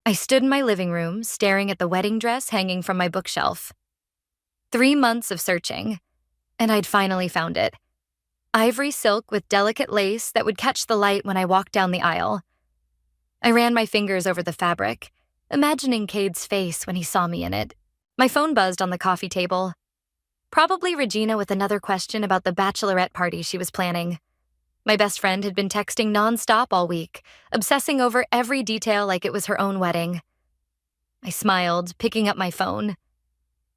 I stood in my living room, staring at the wedding dress hanging from my bookshelf. 3 months of searching, and I'd finally found it. Ivory silk with delicate lace that would catch the light when I walked down the aisle. I ran my fingers over the fabric, imagining Cade's face when he saw me in it. My phone buzzed on the coffee table. Probably Regina with another question about the bachelorette party she was planning. My best friend had been texting nonstop all week, obsessing over every detail like it was her own wedding. I smiled, picking up my phone.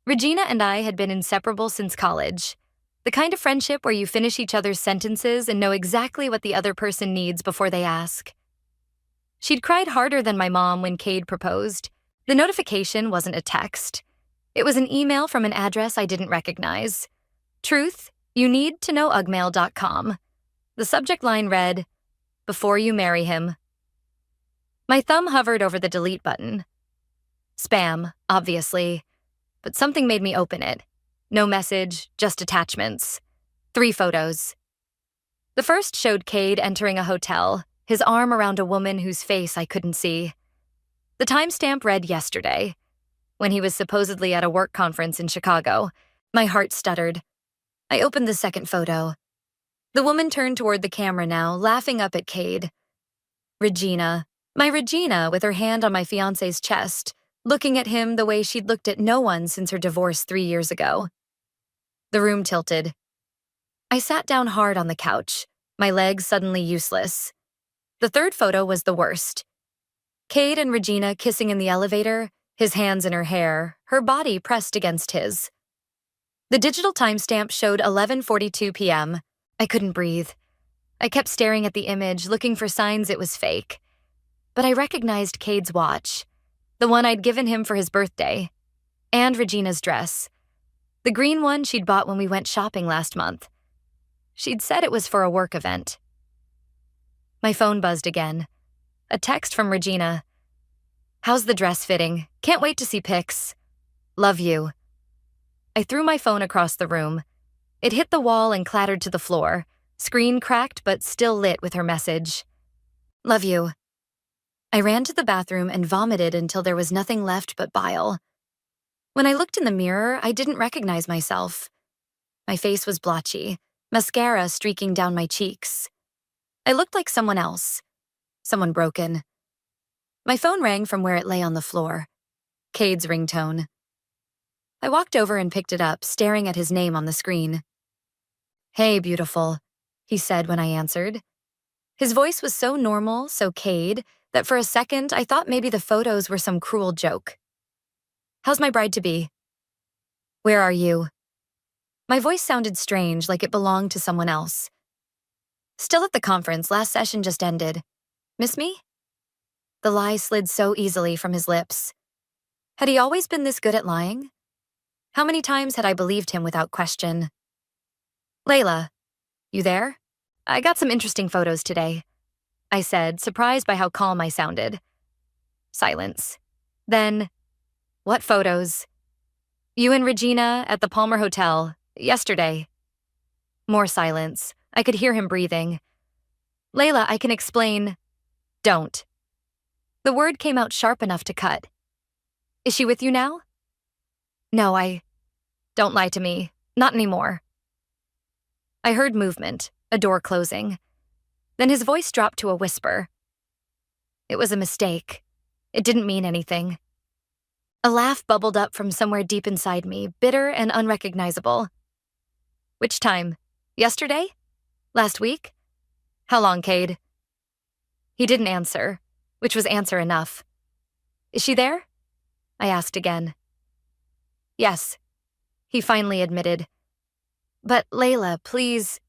Regina and I had been inseparable since college. The kind of friendship where you finish each other's sentences and know exactly what the other person needs before they ask. She'd cried harder than my mom when Cade proposed. The notification wasn't a text. It was an email from an address I didn't recognize. Truth, you need to know ugmail.com. The subject line read, "Before you marry him." My thumb hovered over the delete button. Spam, obviously, but something made me open it. No message, just attachments. 3 photos. The first showed Cade entering a hotel, his arm around a woman whose face I couldn't see. The timestamp read yesterday, when he was supposedly at a work conference in Chicago. My heart stuttered. I opened the second photo. The woman turned toward the camera now, laughing up at Cade. Regina. My Regina, with her hand on my fiancé's chest, looking at him the way she'd looked at no one since her divorce 3 years ago. The room tilted. I sat down hard on the couch, my legs suddenly useless. The third photo was the worst. Cade and Regina kissing in the elevator, his hands in her hair, her body pressed against his. The digital timestamp showed 11:42 p.m. I couldn't breathe. I kept staring at the image, looking for signs it was fake. But I recognized Cade's watch, the one I'd given him for his birthday, and Regina's dress, the green one she'd bought when we went shopping last month. She'd said it was for a work event. My phone buzzed again. A text from Regina. "How's the dress fitting? Can't wait to see pics. Love you." I threw my phone across the room. It hit the wall and clattered to the floor, screen cracked but still lit with her message. "Love you." I ran to the bathroom and vomited until there was nothing left but bile. When I looked in the mirror, I didn't recognize myself. My face was blotchy, mascara streaking down my cheeks. I looked like someone else, someone broken. My phone rang from where it lay on the floor. Cade's ringtone. I walked over and picked it up, staring at his name on the screen. "Hey, beautiful," he said when I answered. His voice was so normal, so Cade, that for a second I thought maybe the photos were some cruel joke. "How's my bride-to-be?" "Where are you?" My voice sounded strange, like it belonged to someone else. "Still at the conference, last session just ended. Miss me?" The lie slid so easily from his lips. Had he always been this good at lying? How many times had I believed him without question? "Layla, you there? I got some interesting photos today," I said, surprised by how calm I sounded. Silence. Then, "What photos?" "You and Regina at the Palmer Hotel, yesterday." More silence. I could hear him breathing. "Layla, I can explain." "Don't." The word came out sharp enough to cut. "Is she with you now?" "No, Don't lie to me. Not anymore." I heard movement, a door closing. Then his voice dropped to a whisper. It was a mistake. It didn't mean anything. A laugh bubbled up from somewhere deep inside me, bitter and unrecognizable. "Which time? Yesterday? Last week? How long, Cade?" He didn't answer, which was answer enough. "Is she there?" I asked again. "Yes," he finally admitted. "But Layla, please."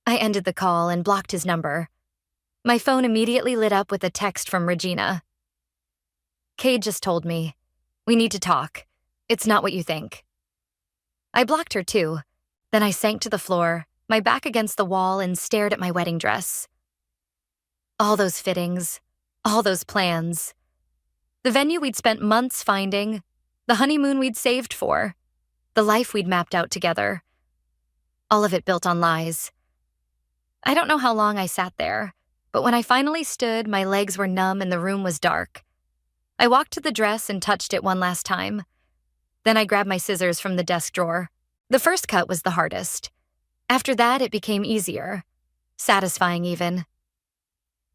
I ended the call and blocked his number. My phone immediately lit up with a text from Regina. "Cade just told me. We need to talk. It's not what you think." I blocked her too. Then I sank to the floor, my back against the wall, and stared at my wedding dress. All those fittings, all those plans. The venue we'd spent months finding, the honeymoon we'd saved for, the life we'd mapped out together. All of it built on lies. I don't know how long I sat there, but when I finally stood, my legs were numb and the room was dark. I walked to the dress and touched it one last time. Then I grabbed my scissors from the desk drawer. The first cut was the hardest. After that, it became easier. Satisfying, even.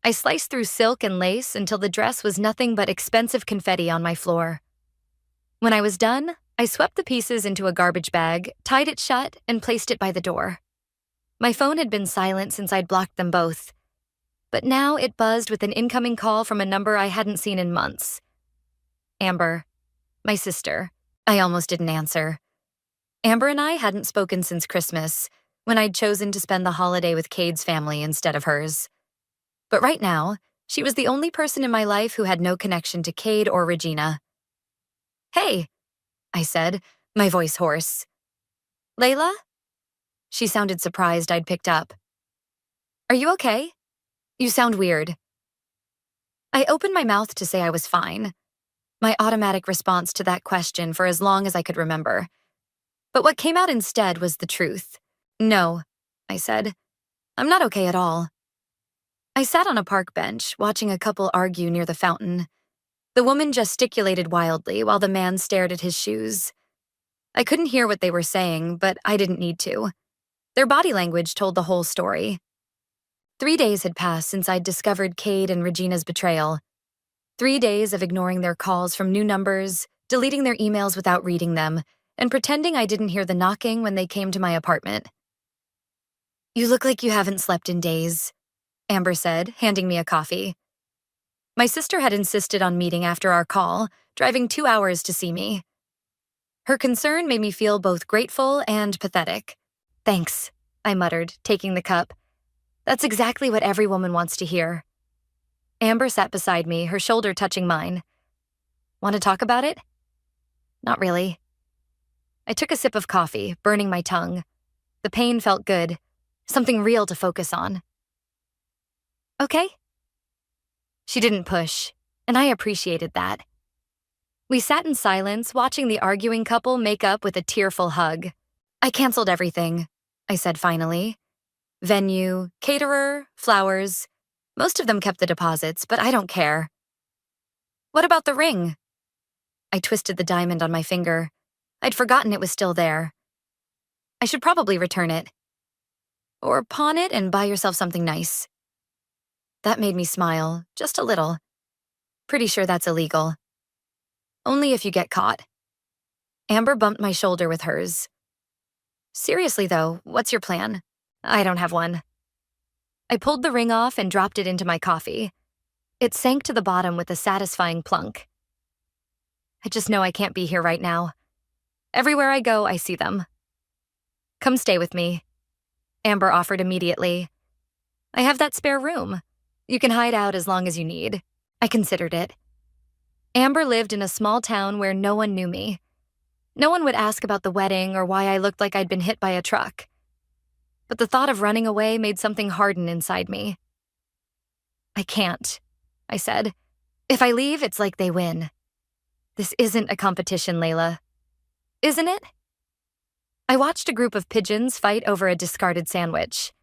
I sliced through silk and lace until the dress was nothing but expensive confetti on my floor. When I was done, I swept the pieces into a garbage bag, tied it shut, and placed it by the door. My phone had been silent since I'd blocked them both, but now it buzzed with an incoming call from a number I hadn't seen in months. Amber, my sister. I almost didn't answer. Amber and I hadn't spoken since Christmas, when I'd chosen to spend the holiday with Cade's family instead of hers. But right now, she was the only person in my life who had no connection to Cade or Regina. "Hey," I said, my voice hoarse. "Layla?" She sounded surprised I'd picked up. "Are you okay? You sound weird." I opened my mouth to say I was fine, my automatic response to that question for as long as I could remember. But what came out instead was the truth. "No," I said. "I'm not okay at all." I sat on a park bench, watching a couple argue near the fountain. The woman gesticulated wildly while the man stared at his shoes. I couldn't hear what they were saying, but I didn't need to. Their body language told the whole story. 3 days had passed since I'd discovered Cade and Regina's betrayal. 3 days of ignoring their calls from new numbers, deleting their emails without reading them, and pretending I didn't hear the knocking when they came to my apartment. "You look like you haven't slept in days," Amber said, handing me a coffee. My sister had insisted on meeting after our call, driving 2 hours to see me. Her concern made me feel both grateful and pathetic. "Thanks," I muttered, taking the cup. "That's exactly what every woman wants to hear." Amber sat beside me, her shoulder touching mine. "Want to talk about it?" "Not really." I took a sip of coffee, burning my tongue. The pain felt good, something real to focus on. "Okay?" She didn't push, and I appreciated that. We sat in silence, watching the arguing couple make up with a tearful hug. "I canceled everything," I said finally. "Venue, caterer, flowers. Most of them kept the deposits, but I don't care." "What about the ring?" I twisted the diamond on my finger. I'd forgotten it was still there. "I should probably return it. Or pawn it and buy yourself something nice." That made me smile, just a little. "Pretty sure that's illegal." "Only if you get caught." Amber bumped my shoulder with hers. "Seriously though, what's your plan?" "I don't have one." I pulled the ring off and dropped it into my coffee. It sank to the bottom with a satisfying plunk. "I just know I can't be here right now. Everywhere I go, I see them." "Come stay with me," Amber offered immediately. "I have that spare room. You can hide out as long as you need." I considered it. Amber lived in a small town where no one knew me. No one would ask about the wedding or why I looked like I'd been hit by a truck. But the thought of running away made something harden inside me. "I can't," I said. "If I leave, it's like they win. This isn't a competition, Layla. Isn't it?" I watched a group of pigeons fight over a discarded sandwich.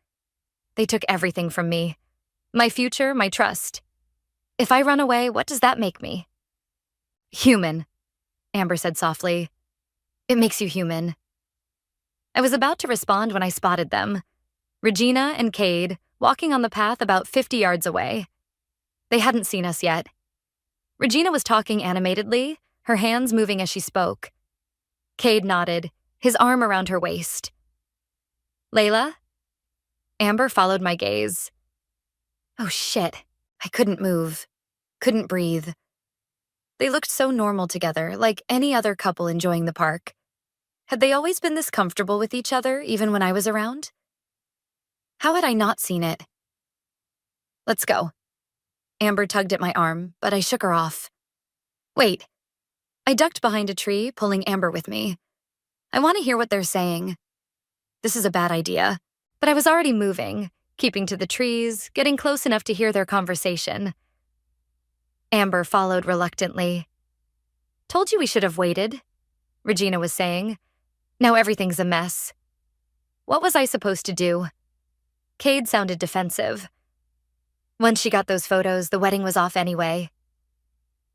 They took everything from me. My future, my trust. If I run away, what does that make me? "Human," Amber said softly. "It makes you human." I was about to respond when I spotted them. Regina and Cade, walking on the path about 50 yards away. They hadn't seen us yet. Regina was talking animatedly, her hands moving as she spoke. Cade nodded, his arm around her waist. "Layla?" Amber followed my gaze. Oh shit, I couldn't move, couldn't breathe. They looked so normal together, like any other couple enjoying the park. Had they always been this comfortable with each other, even when I was around? How had I not seen it? "Let's go." Amber tugged at my arm, but I shook her off. "Wait." I ducked behind a tree, pulling Amber with me. "I want to hear what they're saying." This is a bad idea, but I was already moving, keeping to the trees, getting close enough to hear their conversation. Amber followed reluctantly. "Told you we should have waited," Regina was saying. "Now everything's a mess." What was I supposed to do? Cade sounded defensive. Once she got those photos, the wedding was off anyway.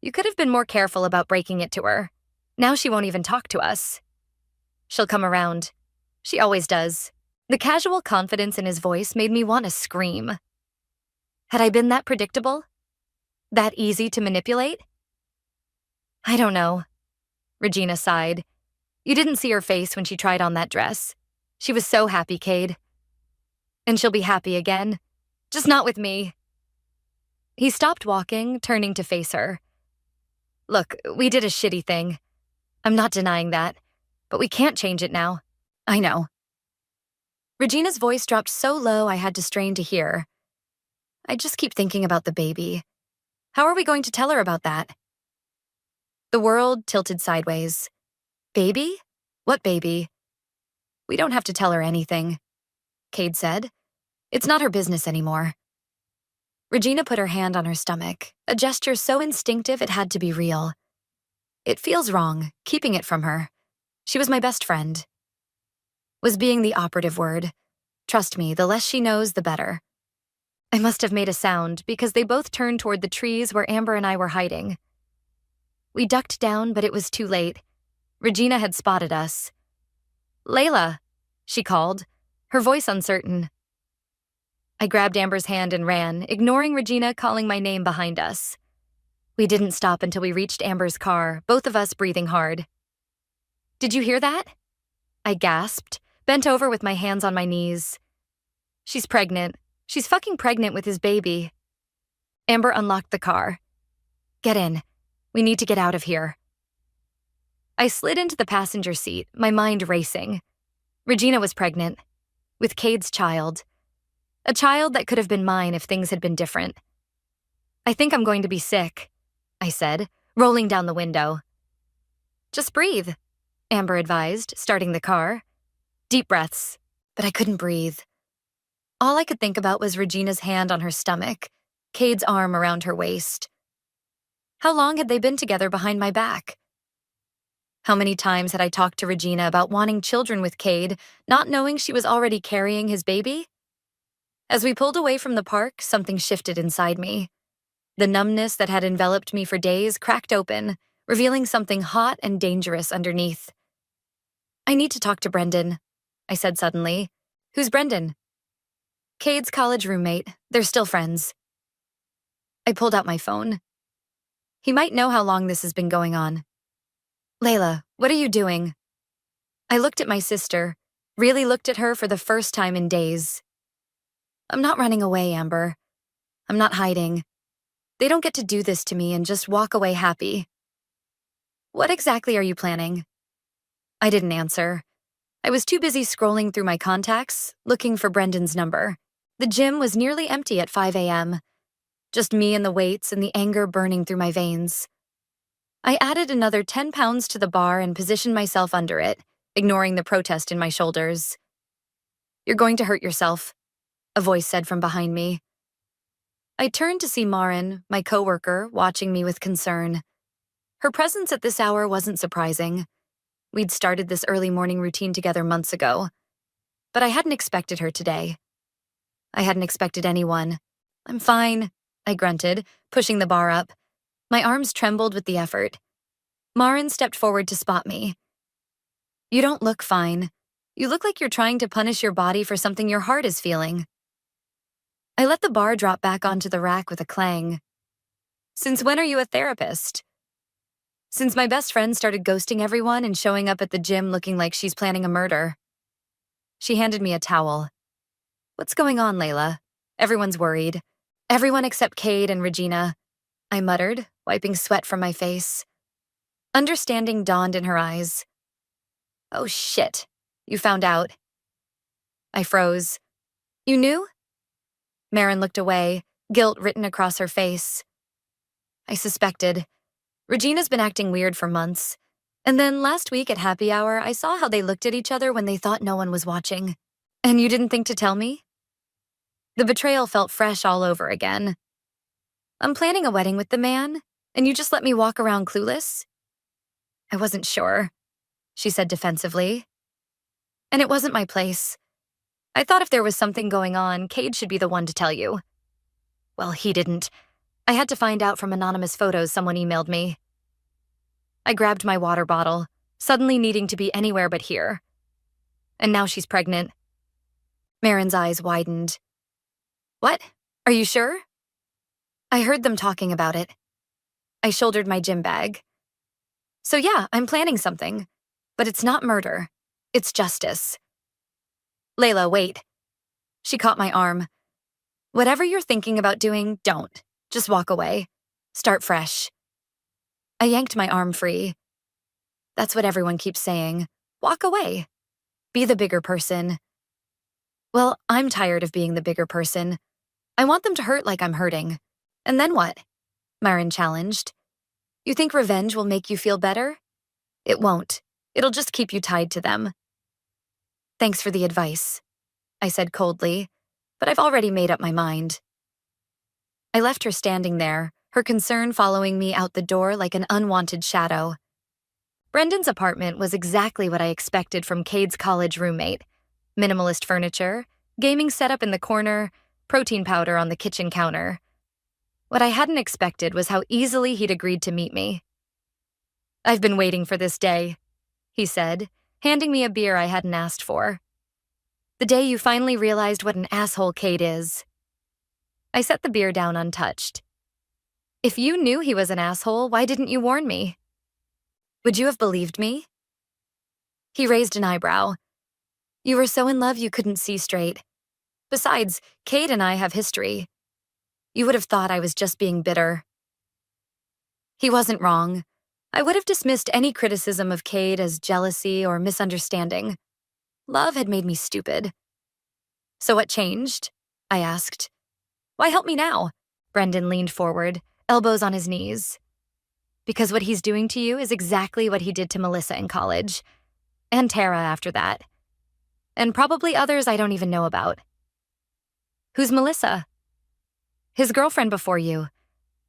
You could have been more careful about breaking it to her. Now she won't even talk to us. She'll come around. She always does. The casual confidence in his voice made me want to scream. Had I been that predictable? That easy to manipulate? I don't know. Regina sighed. You didn't see her face when she tried on that dress. She was so happy, Cade. And she'll be happy again. Just not with me. He stopped walking, turning to face her. Look, we did a shitty thing. I'm not denying that. But we can't change it now. I know. Regina's voice dropped so low I had to strain to hear. I just keep thinking about the baby. How are we going to tell her about that? The world tilted sideways. Baby? What baby? We don't have to tell her anything, Cade said. It's not her business anymore. Regina put her hand on her stomach, a gesture so instinctive it had to be real. It feels wrong, keeping it from her. She was my best friend. Was being the operative word. Trust me, the less she knows, the better. I must have made a sound because they both turned toward the trees where Amber and I were hiding. We ducked down, but it was too late. Regina had spotted us. Layla, she called, her voice uncertain. I grabbed Amber's hand and ran, ignoring Regina calling my name behind us. We didn't stop until we reached Amber's car, both of us breathing hard. Did you hear that? I gasped, bent over with my hands on my knees. She's pregnant. She's fucking pregnant with his baby. Amber unlocked the car. Get in. We need to get out of here. I slid into the passenger seat, my mind racing. Regina was pregnant. With Cade's child. A child that could have been mine if things had been different. I think I'm going to be sick, I said, rolling down the window. Just breathe, Amber advised, starting the car. Deep breaths, but I couldn't breathe. All I could think about was Regina's hand on her stomach, Cade's arm around her waist. How long had they been together behind my back? How many times had I talked to Regina about wanting children with Cade, not knowing she was already carrying his baby? As we pulled away from the park, something shifted inside me. The numbness that had enveloped me for days cracked open, revealing something hot and dangerous underneath. I need to talk to Brendan, I said suddenly. Who's Brendan? Cade's college roommate. They're still friends. I pulled out my phone. He might know how long this has been going on. Layla, what are you doing? I looked at my sister, really looked at her for the first time in days. I'm not running away, Amber. I'm not hiding. They don't get to do this to me and just walk away happy. What exactly are you planning? I didn't answer. I was too busy scrolling through my contacts, looking for Brendan's number. The gym was nearly empty at 5 a.m. Just me and the weights and the anger burning through my veins. I added another 10 pounds to the bar and positioned myself under it, ignoring the protest in my shoulders. You're going to hurt yourself, a voice said from behind me. I turned to see Marin, my coworker, watching me with concern. Her presence at this hour wasn't surprising. We'd started this early morning routine together months ago. But I hadn't expected her today. I hadn't expected anyone. I'm fine, I grunted, pushing the bar up. My arms trembled with the effort. Marin stepped forward to spot me. You don't look fine. You look like you're trying to punish your body for something your heart is feeling. I let the bar drop back onto the rack with a clang. Since when are you a therapist? Since my best friend started ghosting everyone and showing up at the gym looking like she's planning a murder. She handed me a towel. What's going on, Layla? Everyone's worried. Everyone except Cade and Regina, I muttered, wiping sweat from my face. Understanding dawned in her eyes. Oh shit, you found out. I froze. You knew? Marin looked away, guilt written across her face. I suspected. Regina's been acting weird for months. And then last week at happy hour, I saw how they looked at each other when they thought no one was watching. And you didn't think to tell me? The betrayal felt fresh all over again. I'm planning a wedding with the man, and you just let me walk around clueless? I wasn't sure, she said defensively. And it wasn't my place. I thought if there was something going on, Cade should be the one to tell you. Well, he didn't. I had to find out from anonymous photos someone emailed me. I grabbed my water bottle, suddenly needing to be anywhere but here. And now she's pregnant. Marin's eyes widened. What? Are you sure? I heard them talking about it. I shouldered my gym bag. So yeah, I'm planning something. But it's not murder. It's justice. Layla, wait. She caught my arm. Whatever you're thinking about doing, don't. Just walk away. Start fresh. I yanked my arm free. That's what everyone keeps saying. Walk away. Be the bigger person. Well, I'm tired of being the bigger person. I want them to hurt like I'm hurting. And then what? Marin challenged. You think revenge will make you feel better? It won't. It'll just keep you tied to them. Thanks for the advice, I said coldly, but I've already made up my mind. I left her standing there, her concern following me out the door like an unwanted shadow. Brendan's apartment was exactly what I expected from Cade's college roommate. Minimalist furniture, gaming setup in the corner, protein powder on the kitchen counter. What I hadn't expected was how easily he'd agreed to meet me. I've been waiting for this day, he said, handing me a beer I hadn't asked for. The day you finally realized what an asshole Cade is. I set the beer down untouched. If you knew he was an asshole, why didn't you warn me? Would you have believed me? He raised an eyebrow. You were so in love you couldn't see straight. Besides, Cade and I have history. You would have thought I was just being bitter. He wasn't wrong. I would have dismissed any criticism of Cade as jealousy or misunderstanding. Love had made me stupid. So what changed? I asked. Why help me now? Brendan leaned forward, elbows on his knees. Because what he's doing to you is exactly what he did to Melissa in college. And Tara after that. And probably others I don't even know about. Who's Melissa? His girlfriend before you.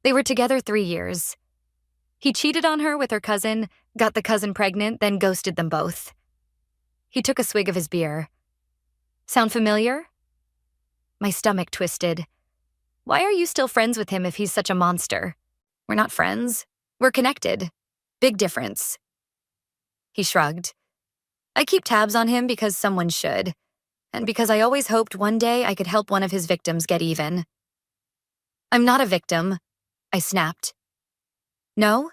They were together 3 years. He cheated on her with her cousin, got the cousin pregnant, then ghosted them both. He took a swig of his beer. Sound familiar? My stomach twisted. Why are you still friends with him if he's such a monster? We're not friends. We're connected. Big difference. He shrugged. I keep tabs on him because someone should, and because I always hoped one day I could help one of his victims get even. I'm not a victim, I snapped. No?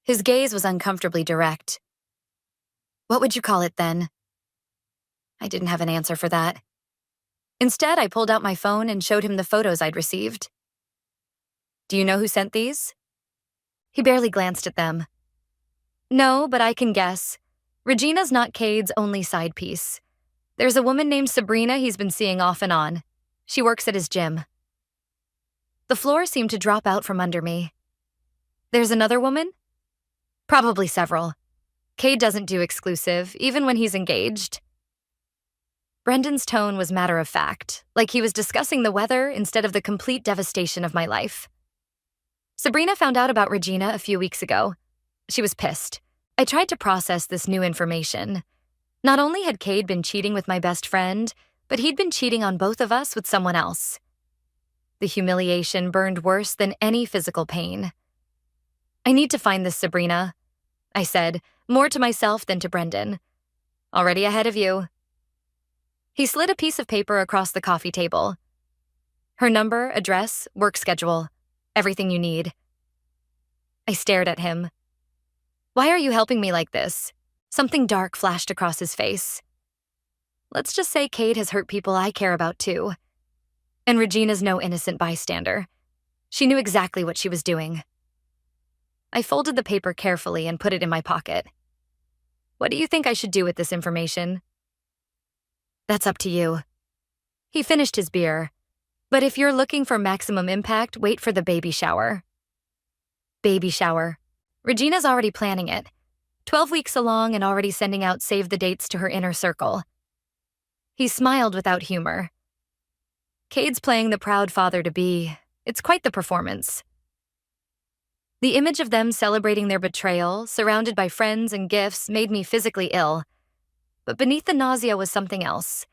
His gaze was uncomfortably direct. What would you call it then? I didn't have an answer for that. Instead, I pulled out my phone and showed him the photos I'd received. Do you know who sent these? He barely glanced at them. No, but I can guess. Regina's not Cade's only side piece. There's a woman named Sabrina he's been seeing off and on. She works at his gym. The floor seemed to drop out from under me. There's another woman? Probably several. Cade doesn't do exclusive, even when he's engaged. Brendan's tone was matter-of-fact, like he was discussing the weather instead of the complete devastation of my life. Sabrina found out about Regina a few weeks ago. She was pissed. I tried to process this new information. Not only had Cade been cheating with my best friend, but he'd been cheating on both of us with someone else. The humiliation burned worse than any physical pain. I need to find this Sabrina, I said, more to myself than to Brendan. Already ahead of you. He slid a piece of paper across the coffee table. Her number, address, work schedule. Everything you need. I stared at him. Why are you helping me like this? Something dark flashed across his face. Let's just say Cade has hurt people I care about too. And Regina's no innocent bystander. She knew exactly what she was doing. I folded the paper carefully and put it in my pocket. What do you think I should do with this information? That's up to you. He finished his beer. But if you're looking for maximum impact, wait for the baby shower. Baby shower. Regina's already planning it. 12 weeks along and already sending out save the dates to her inner circle. He smiled without humor. Cade's playing the proud father-to-be. It's quite the performance. The image of them celebrating their betrayal, surrounded by friends and gifts, made me physically ill. But beneath the nausea was something else.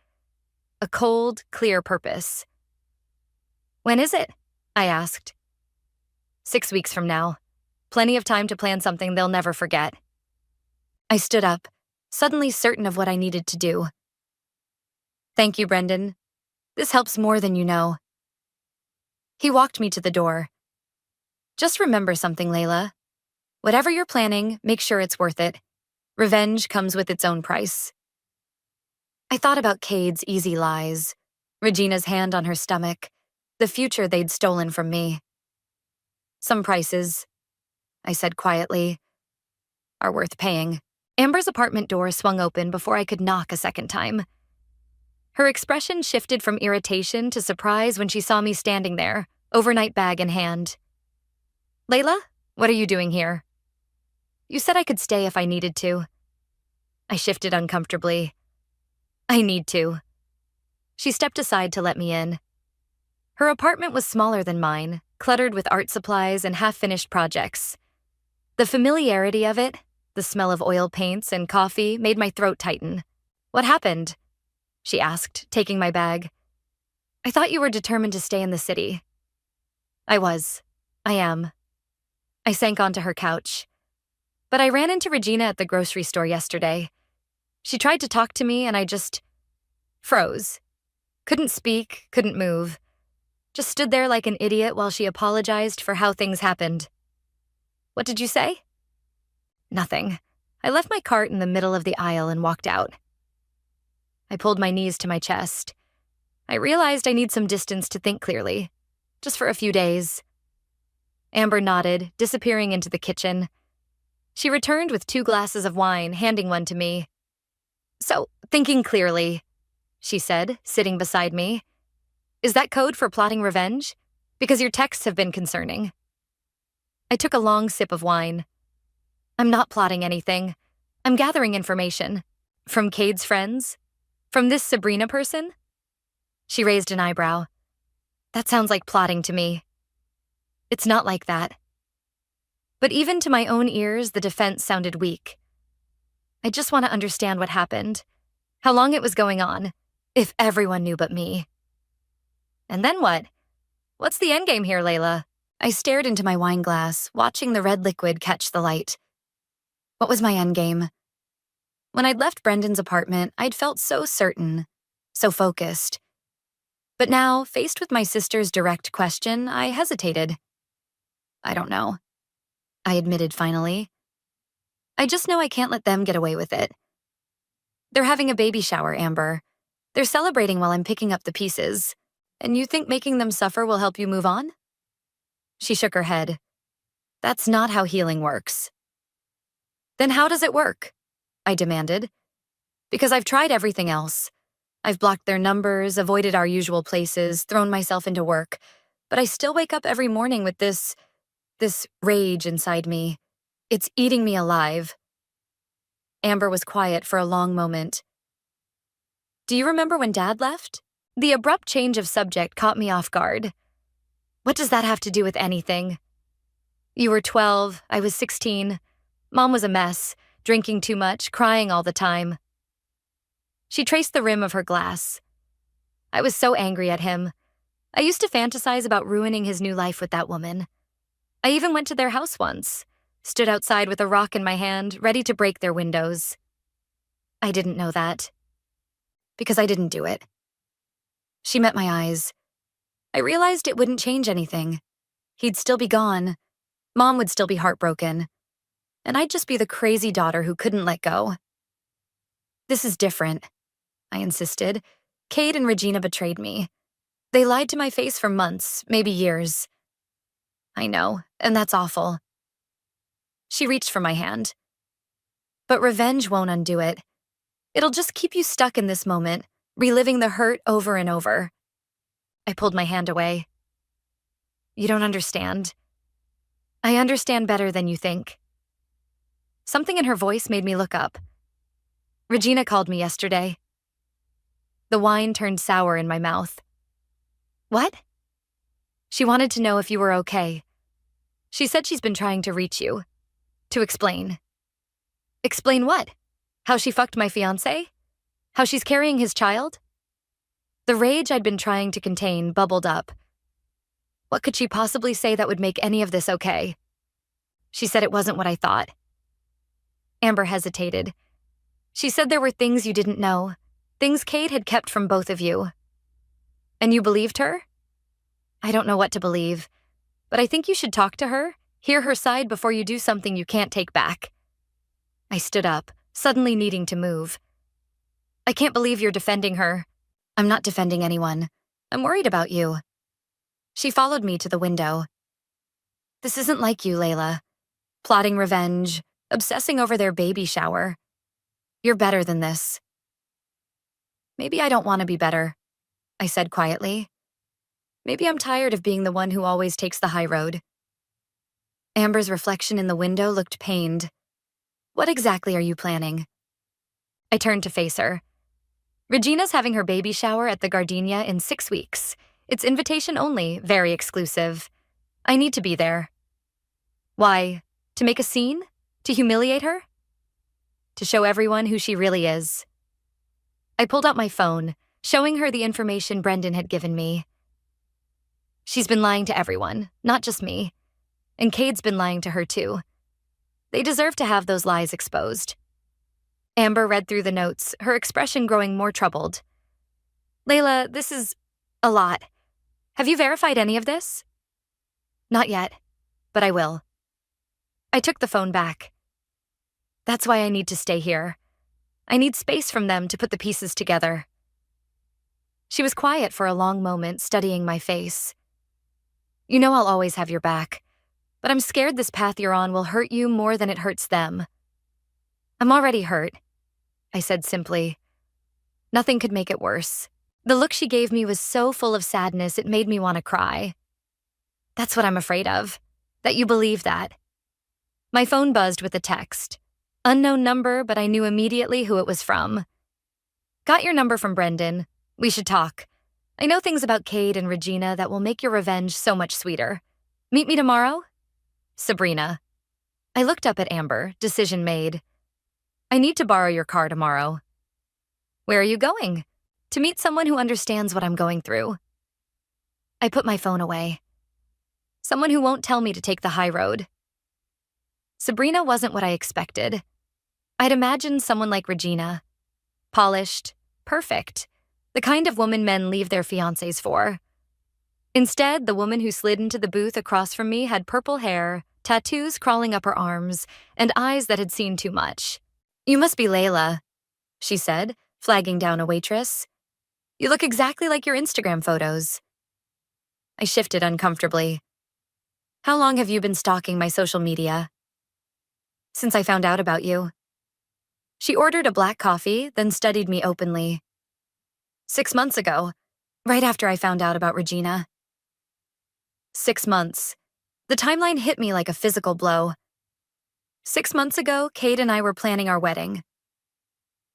A cold, clear purpose. When is it? I asked. 6 weeks from now. Plenty of time to plan something they'll never forget. I stood up, suddenly certain of what I needed to do. Thank you, Brendan. This helps more than you know. He walked me to the door. Just remember something, Layla. Whatever you're planning, make sure it's worth it. Revenge comes with its own price. I thought about Cade's easy lies, Regina's hand on her stomach, the future they'd stolen from me. Some prices, I said quietly, are worth paying. Amber's apartment door swung open before I could knock a second time. Her expression shifted from irritation to surprise when she saw me standing there, overnight bag in hand. Layla, what are you doing here? You said I could stay if I needed to. I shifted uncomfortably. I need to. She stepped aside to let me in. Her apartment was smaller than mine, cluttered with art supplies and half-finished projects. The familiarity of it, the smell of oil paints and coffee, made my throat tighten. What happened? She asked, taking my bag. I thought you were determined to stay in the city. I was. I am. I sank onto her couch. But I ran into Regina at the grocery store yesterday. She tried to talk to me and I just froze. Couldn't speak, couldn't move. Just stood there like an idiot while she apologized for how things happened. What did you say? Nothing. I left my cart in the middle of the aisle and walked out. I pulled my knees to my chest. I realized I need some distance to think clearly, just for a few days. Amber nodded, disappearing into the kitchen. She returned with 2 glasses of wine, handing one to me. So, thinking clearly, she said, sitting beside me. Is that code for plotting revenge? Because your texts have been concerning. I took a long sip of wine. I'm not plotting anything. I'm gathering information. From Cade's friends? From this Sabrina person? She raised an eyebrow. That sounds like plotting to me. It's not like that. But even to my own ears, the defense sounded weak. I just want to understand what happened, how long it was going on, if everyone knew but me. And then what? What's the endgame here, Layla? I stared into my wine glass, watching the red liquid catch the light. What was my endgame? When I'd left Brendan's apartment, I'd felt so certain, so focused. But now, faced with my sister's direct question, I hesitated. I don't know, I admitted finally. I just know I can't let them get away with it. They're having a baby shower, Amber. They're celebrating while I'm picking up the pieces. And you think making them suffer will help you move on? She shook her head. That's not how healing works. Then how does it work? I demanded. Because I've tried everything else. I've blocked their numbers, avoided our usual places, thrown myself into work. But I still wake up every morning with this rage inside me. It's eating me alive. Amber was quiet for a long moment. Do you remember when Dad left? The abrupt change of subject caught me off guard. What does that have to do with anything? You were 12, I was 16. Mom was a mess, drinking too much, crying all the time. She traced the rim of her glass. I was so angry at him. I used to fantasize about ruining his new life with that woman. I even went to their house once, stood outside with a rock in my hand, ready to break their windows. I didn't know that. Because I didn't do it. She met my eyes. I realized it wouldn't change anything. He'd still be gone. Mom would still be heartbroken. And I'd just be the crazy daughter who couldn't let go. This is different, I insisted. Cade and Regina betrayed me. They lied to my face for months, maybe years. I know, and that's awful. She reached for my hand. But revenge won't undo it. It'll just keep you stuck in this moment, reliving the hurt over and over. I pulled my hand away. You don't understand. I understand better than you think. Something in her voice made me look up. Regina called me yesterday. The wine turned sour in my mouth. What? She wanted to know if you were okay. She said she's been trying to reach you. To explain. Explain what? How she fucked my fiancé? How she's carrying his child? The rage I'd been trying to contain bubbled up. What could she possibly say that would make any of this okay? She said it wasn't what I thought. Amber hesitated. She said there were things you didn't know, things Cade had kept from both of you. And you believed her? I don't know what to believe, but I think you should talk to her, hear her side before you do something you can't take back. I stood up, suddenly needing to move. I can't believe you're defending her. I'm not defending anyone. I'm worried about you. She followed me to the window. This isn't like you, Layla. Plotting revenge, obsessing over their baby shower. You're better than this. Maybe I don't want to be better, I said quietly. Maybe I'm tired of being the one who always takes the high road. Amber's reflection in the window looked pained. What exactly are you planning? I turned to face her. Regina's having her baby shower at the Gardenia in 6 weeks. It's invitation only, very exclusive. I need to be there. Why? To make a scene? To humiliate her? To show everyone who she really is. I pulled out my phone, showing her the information Brendan had given me. She's been lying to everyone, not just me. And Cade's been lying to her too. They deserve to have those lies exposed. Amber read through the notes, her expression growing more troubled. Layla, this is a lot. Have you verified any of this? Not yet, but I will. I took the phone back. That's why I need to stay here. I need space from them to put the pieces together. She was quiet for a long moment, studying my face. You know I'll always have your back, but I'm scared this path you're on will hurt you more than it hurts them. I'm already hurt, I said simply. Nothing could make it worse. The look she gave me was so full of sadness it made me want to cry. That's what I'm afraid of, that you believe that. My phone buzzed with a text. Unknown number, but I knew immediately who it was from. Got your number from Brendan. We should talk. I know things about Cade and Regina that will make your revenge so much sweeter. Meet me tomorrow? Sabrina. I looked up at Amber, decision made. I need to borrow your car tomorrow. Where are you going? To meet someone who understands what I'm going through. I put my phone away. Someone who won't tell me to take the high road. Sabrina wasn't what I expected. I'd imagined someone like Regina. Polished, perfect, the kind of woman men leave their fiancés for. Instead, the woman who slid into the booth across from me had purple hair, tattoos crawling up her arms, and eyes that had seen too much. You must be Layla, she said, flagging down a waitress. You look exactly like your Instagram photos. I shifted uncomfortably. How long have you been stalking my social media? Since I found out about you. She ordered a black coffee, then studied me openly. 6 months ago, right after I found out about Regina. 6 months. The timeline hit me like a physical blow. 6 months ago, Cade and I were planning our wedding.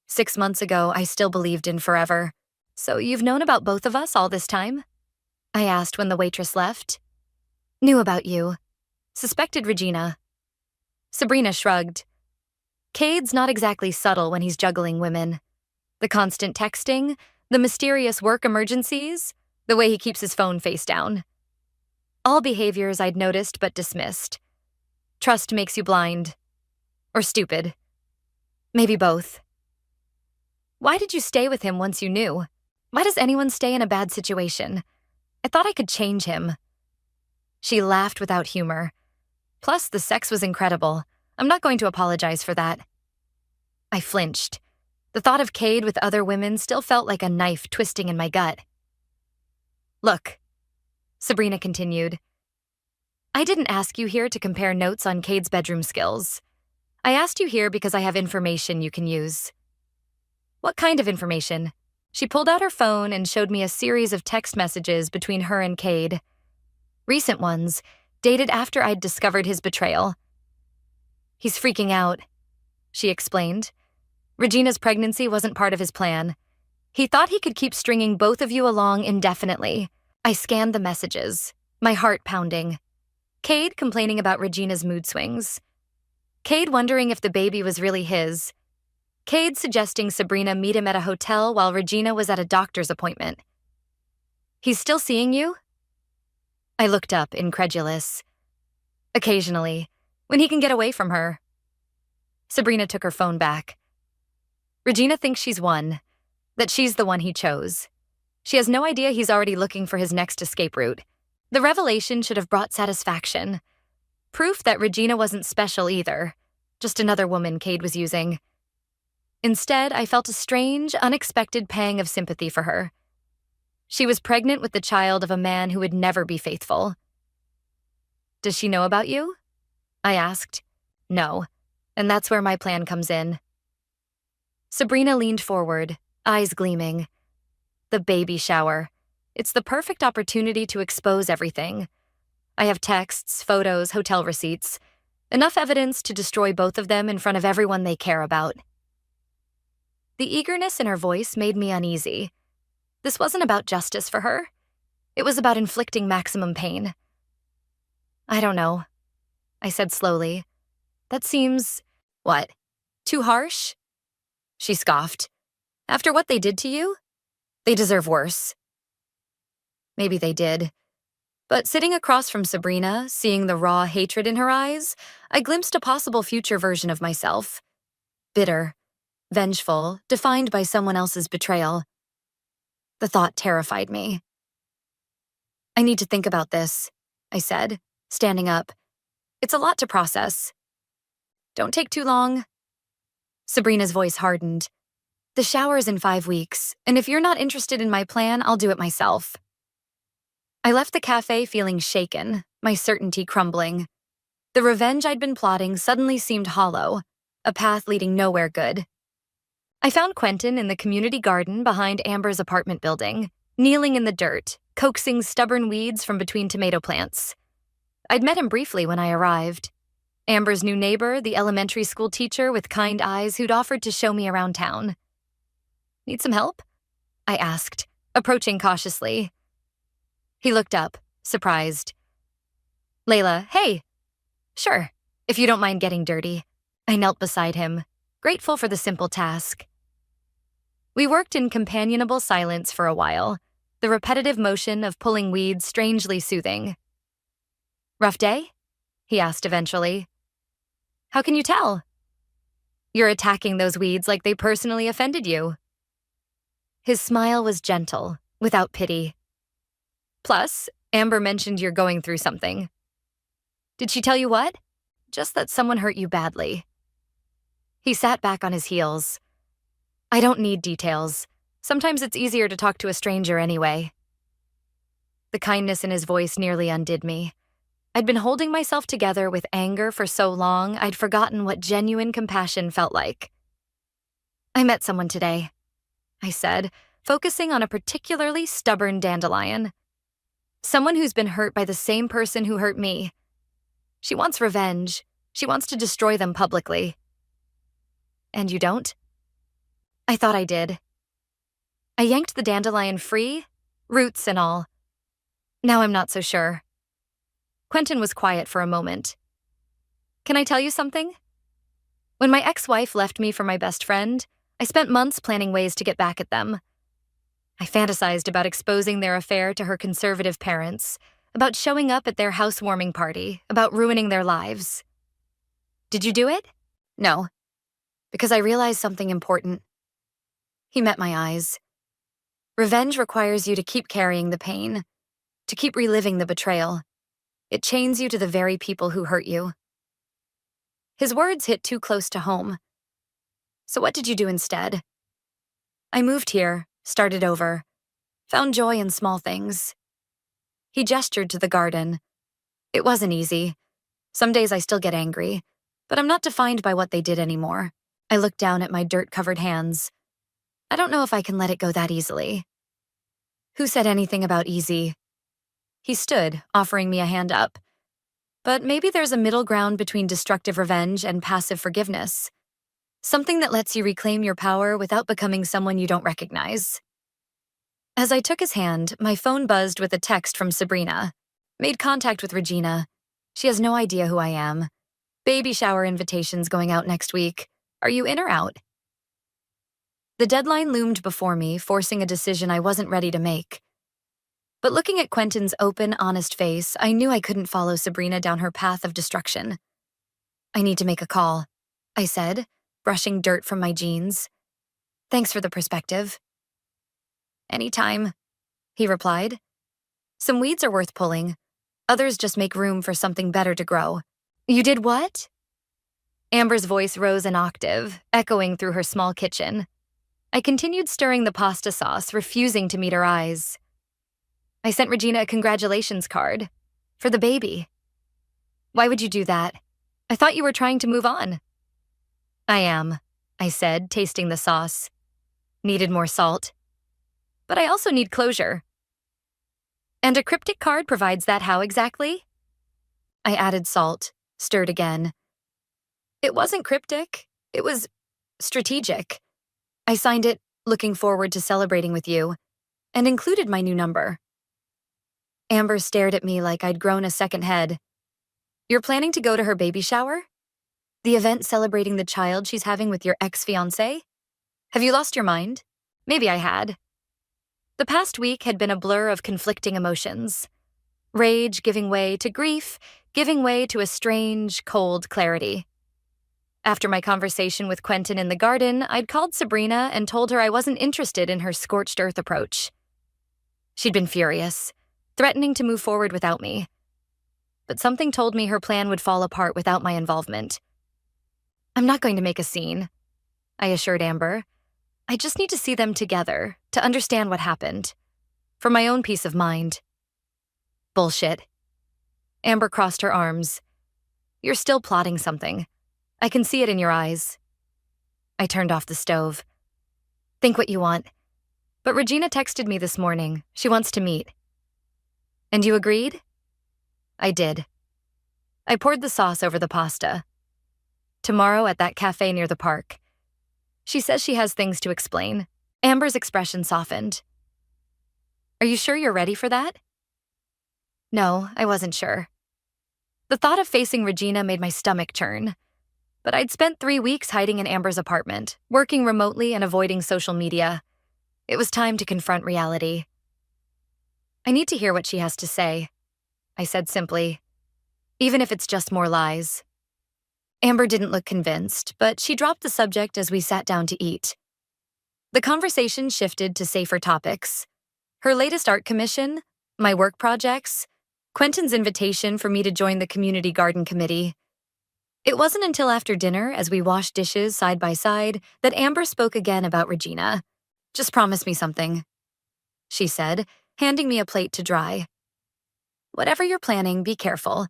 6 months ago, I still believed in forever. So you've known about both of us all this time? I asked when the waitress left. Knew about you. Suspected Regina. Sabrina shrugged. Cade's not exactly subtle when he's juggling women. The constant texting, the mysterious work emergencies, the way he keeps his phone face down. All behaviors I'd noticed but dismissed. Trust makes you blind. Or stupid. Maybe both. Why did you stay with him once you knew? Why does anyone stay in a bad situation? I thought I could change him. She laughed without humor. Plus, the sex was incredible. I'm not going to apologize for that. I flinched. The thought of Cade with other women still felt like a knife twisting in my gut. Look, Sabrina continued. I didn't ask you here to compare notes on Cade's bedroom skills. I asked you here because I have information you can use. What kind of information? She pulled out her phone and showed me a series of text messages between her and Cade. Recent ones, dated after I'd discovered his betrayal. He's freaking out, she explained. Regina's pregnancy wasn't part of his plan. He thought he could keep stringing both of you along indefinitely. I scanned the messages, my heart pounding. Cade complaining about Regina's mood swings. Cade wondering if the baby was really his. Cade suggesting Sabrina meet him at a hotel while Regina was at a doctor's appointment. He's still seeing you? I looked up, incredulous. Occasionally, when he can get away from her. Sabrina took her phone back. Regina thinks she's won, that she's the one he chose. She has no idea he's already looking for his next escape route. The revelation should have brought satisfaction. Proof that Regina wasn't special either, just another woman Cade was using. Instead, I felt a strange, unexpected pang of sympathy for her. She was pregnant with the child of a man who would never be faithful. Does she know about you? I asked. No, and that's where my plan comes in. Sabrina leaned forward, eyes gleaming. The baby shower. It's the perfect opportunity to expose everything. I have texts, photos, hotel receipts. Enough evidence to destroy both of them in front of everyone they care about. The eagerness in her voice made me uneasy. This wasn't about justice for her. It was about inflicting maximum pain. I don't know, I said slowly. That seems… what? Too harsh? She scoffed. After what they did to you? They deserve worse. Maybe they did. But sitting across from Sabrina, seeing the raw hatred in her eyes, I glimpsed a possible future version of myself. Bitter, vengeful, defined by someone else's betrayal. The thought terrified me. I need to think about this, I said, standing up. It's a lot to process. Don't take too long. Sabrina's voice hardened. The shower's in 5 weeks, and if you're not interested in my plan, I'll do it myself. I left the cafe feeling shaken, my certainty crumbling. The revenge I'd been plotting suddenly seemed hollow, a path leading nowhere good. I found Quentin in the community garden behind Amber's apartment building, kneeling in the dirt, coaxing stubborn weeds from between tomato plants. I'd met him briefly when I arrived. Amber's new neighbor, the elementary school teacher with kind eyes who'd offered to show me around town. Need some help? I asked, approaching cautiously. He looked up, surprised. Layla, hey. Sure, if you don't mind getting dirty. I knelt beside him, grateful for the simple task. We worked in companionable silence for a while, the repetitive motion of pulling weeds strangely soothing. Rough day? He asked eventually. How can you tell? You're attacking those weeds like they personally offended you. His smile was gentle, without pity. Plus, Amber mentioned you're going through something. Did she tell you what? Just that someone hurt you badly. He sat back on his heels. I don't need details. Sometimes it's easier to talk to a stranger anyway. The kindness in his voice nearly undid me. I'd been holding myself together with anger for so long, I'd forgotten what genuine compassion felt like. I met someone today, I said, focusing on a particularly stubborn dandelion. Someone who's been hurt by the same person who hurt me. She wants revenge. She wants to destroy them publicly. And you don't? I thought I did. I yanked the dandelion free, roots and all. Now I'm not so sure. Quentin was quiet for a moment. Can I tell you something? When my ex-wife left me for my best friend, I spent months planning ways to get back at them. I fantasized about exposing their affair to her conservative parents, about showing up at their housewarming party, about ruining their lives. Did you do it? No, because I realized something important. He met my eyes. Revenge requires you to keep carrying the pain, to keep reliving the betrayal. It chains you to the very people who hurt you. His words hit too close to home. So what did you do instead? I moved here, started over, found joy in small things. He gestured to the garden. It wasn't easy. Some days I still get angry, but I'm not defined by what they did anymore. I looked down at my dirt-covered hands. I don't know if I can let it go that easily. Who said anything about easy? He stood, offering me a hand up. But maybe there's a middle ground between destructive revenge and passive forgiveness. Something that lets you reclaim your power without becoming someone you don't recognize. As I took his hand, my phone buzzed with a text from Sabrina. Made contact with Regina. She has no idea who I am. Baby shower invitations going out next week. Are you in or out? The deadline loomed before me, forcing a decision I wasn't ready to make. But looking at Quentin's open, honest face, I knew I couldn't follow Sabrina down her path of destruction. I need to make a call, I said, brushing dirt from my jeans. Thanks for the perspective. Anytime, he replied. Some weeds are worth pulling. Others just make room for something better to grow. You did what? Amber's voice rose an octave, echoing through her small kitchen. I continued stirring the pasta sauce, refusing to meet her eyes. I sent Regina a congratulations card. For the baby. Why would you do that? I thought you were trying to move on. I am, I said, tasting the sauce. Needed more salt. But I also need closure. And a cryptic card provides that how exactly? I added salt, stirred again. It wasn't cryptic. It was strategic. I signed it, looking forward to celebrating with you, and included my new number. Amber stared at me like I'd grown a second head. You're planning to go to her baby shower? The event celebrating the child she's having with your ex-fiancé? Have you lost your mind? Maybe I had. The past week had been a blur of conflicting emotions. Rage giving way to grief, giving way to a strange, cold clarity. After my conversation with Quentin in the garden, I'd called Sabrina and told her I wasn't interested in her scorched earth approach. She'd been furious, threatening to move forward without me. But something told me her plan would fall apart without my involvement. I'm not going to make a scene, I assured Amber. I just need to see them together, to understand what happened. For my own peace of mind. Bullshit. Amber crossed her arms. You're still plotting something. I can see it in your eyes. I turned off the stove. Think what you want. But Regina texted me this morning. She wants to meet. And you agreed? I did. I poured the sauce over the pasta. Tomorrow at that cafe near the park. She says she has things to explain. Amber's expression softened. Are you sure you're ready for that? No, I wasn't sure. The thought of facing Regina made my stomach churn. But I'd spent 3 weeks hiding in Amber's apartment, working remotely and avoiding social media. It was time to confront reality. I need to hear what she has to say, I said simply, even if it's just more lies. Amber didn't look convinced, but she dropped the subject as we sat down to eat. The conversation shifted to safer topics. Her latest art commission, my work projects, Quentin's invitation for me to join the community garden committee. It wasn't until after dinner, as we washed dishes side by side, that Amber spoke again about Regina. Just promise me something, she said, handing me a plate to dry. Whatever you're planning, be careful.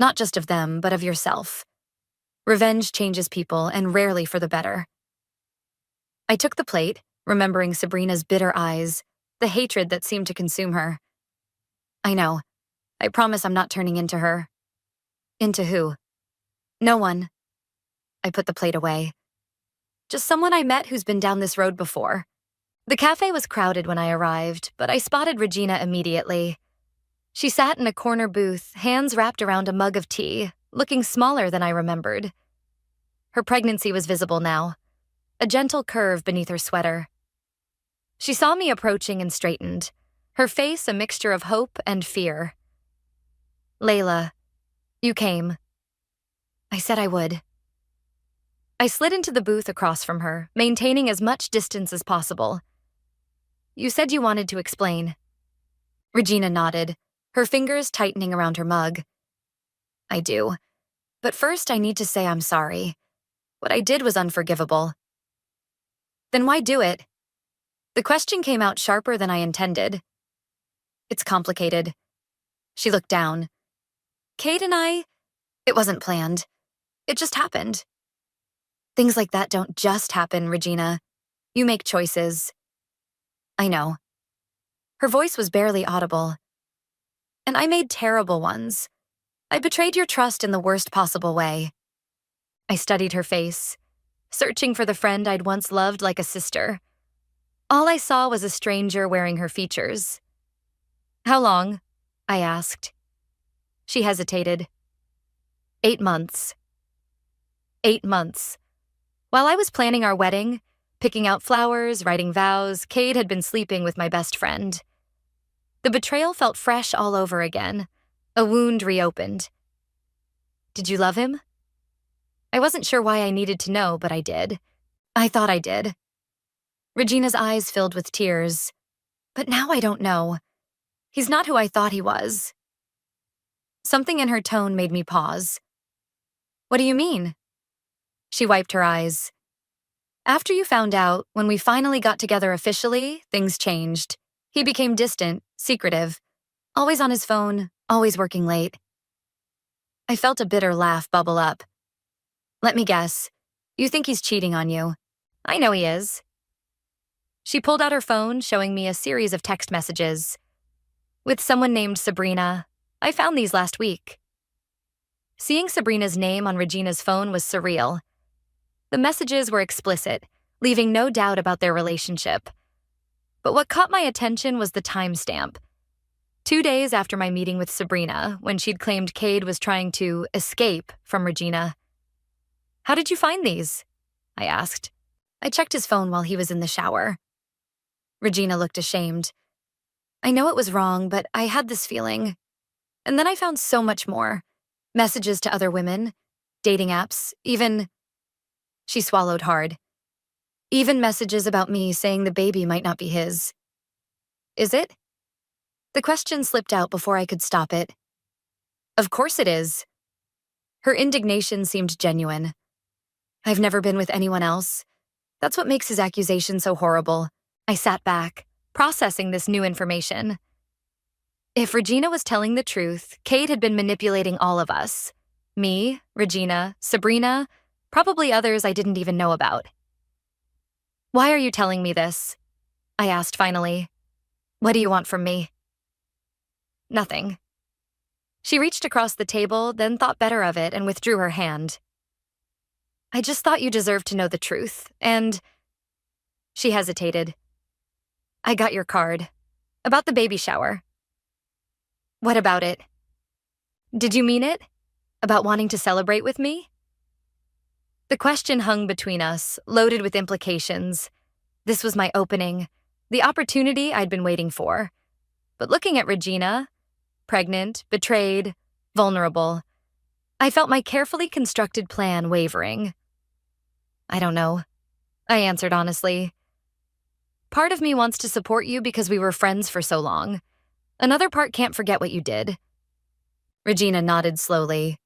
Not just of them, but of yourself. Revenge changes people, and rarely for the better. I took the plate, remembering Sabrina's bitter eyes, the hatred that seemed to consume her. I know. I promise I'm not turning into her. Into who? No one. I put the plate away. Just someone I met who's been down this road before. The cafe was crowded when I arrived, but I spotted Regina immediately. She sat in a corner booth, hands wrapped around a mug of tea, looking smaller than I remembered. Her pregnancy was visible now, a gentle curve beneath her sweater. She saw me approaching and straightened, her face a mixture of hope and fear. Layla, you came. I said I would. I slid into the booth across from her, maintaining as much distance as possible. You said you wanted to explain. Regina nodded, her fingers tightening around her mug. I do. But first I need to say I'm sorry. What I did was unforgivable. Then why do it? The question came out sharper than I intended. It's complicated. She looked down. Kate and I, it wasn't planned. It just happened. Things like that don't just happen, Regina. You make choices. I know. Her voice was barely audible. And I made terrible ones. I betrayed your trust in the worst possible way. I studied her face, searching for the friend I'd once loved like a sister. All I saw was a stranger wearing her features. How long? I asked. She hesitated. 8 months. 8 months. While I was planning our wedding, picking out flowers, writing vows, Cade had been sleeping with my best friend. The betrayal felt fresh all over again, a wound reopened. Did you love him? I wasn't sure why I needed to know, but I did. I thought I did. Regina's eyes filled with tears. But now I don't know. He's not who I thought he was. Something in her tone made me pause. What do you mean? She wiped her eyes. After you found out, when we finally got together officially, things changed. He became distant, secretive, always on his phone, always working late. I felt a bitter laugh bubble up. Let me guess. You think he's cheating on you. I know he is. She pulled out her phone, showing me a series of text messages. With someone named Sabrina. I found these last week. Seeing Sabrina's name on Regina's phone was surreal. The messages were explicit, leaving no doubt about their relationship. But what caught my attention was the timestamp. 2 days after my meeting with Sabrina, when she'd claimed Cade was trying to escape from Regina. How did you find these? I asked. I checked his phone while he was in the shower. Regina looked ashamed. I know it was wrong, but I had this feeling. And then I found so much more. Messages to other women, dating apps, even... She swallowed hard. Even messages about me saying the baby might not be his. Is it? The question slipped out before I could stop it. Of course it is. Her indignation seemed genuine. I've never been with anyone else. That's what makes his accusation so horrible. I sat back, processing this new information. If Regina was telling the truth, Cade had been manipulating all of us. Me, Regina, Sabrina, probably others I didn't even know about. Why are you telling me this? I asked finally. What do you want from me? Nothing. She reached across the table, then thought better of it and withdrew her hand. I just thought you deserved to know the truth, and... She hesitated. I got your card. About the baby shower. What about it? Did you mean it? About wanting to celebrate with me? The question hung between us, loaded with implications. This was my opening, the opportunity I'd been waiting for. But looking at Regina, pregnant, betrayed, vulnerable, I felt my carefully constructed plan wavering. I don't know, I answered honestly. Part of me wants to support you because we were friends for so long. Another part can't forget what you did. Regina nodded slowly.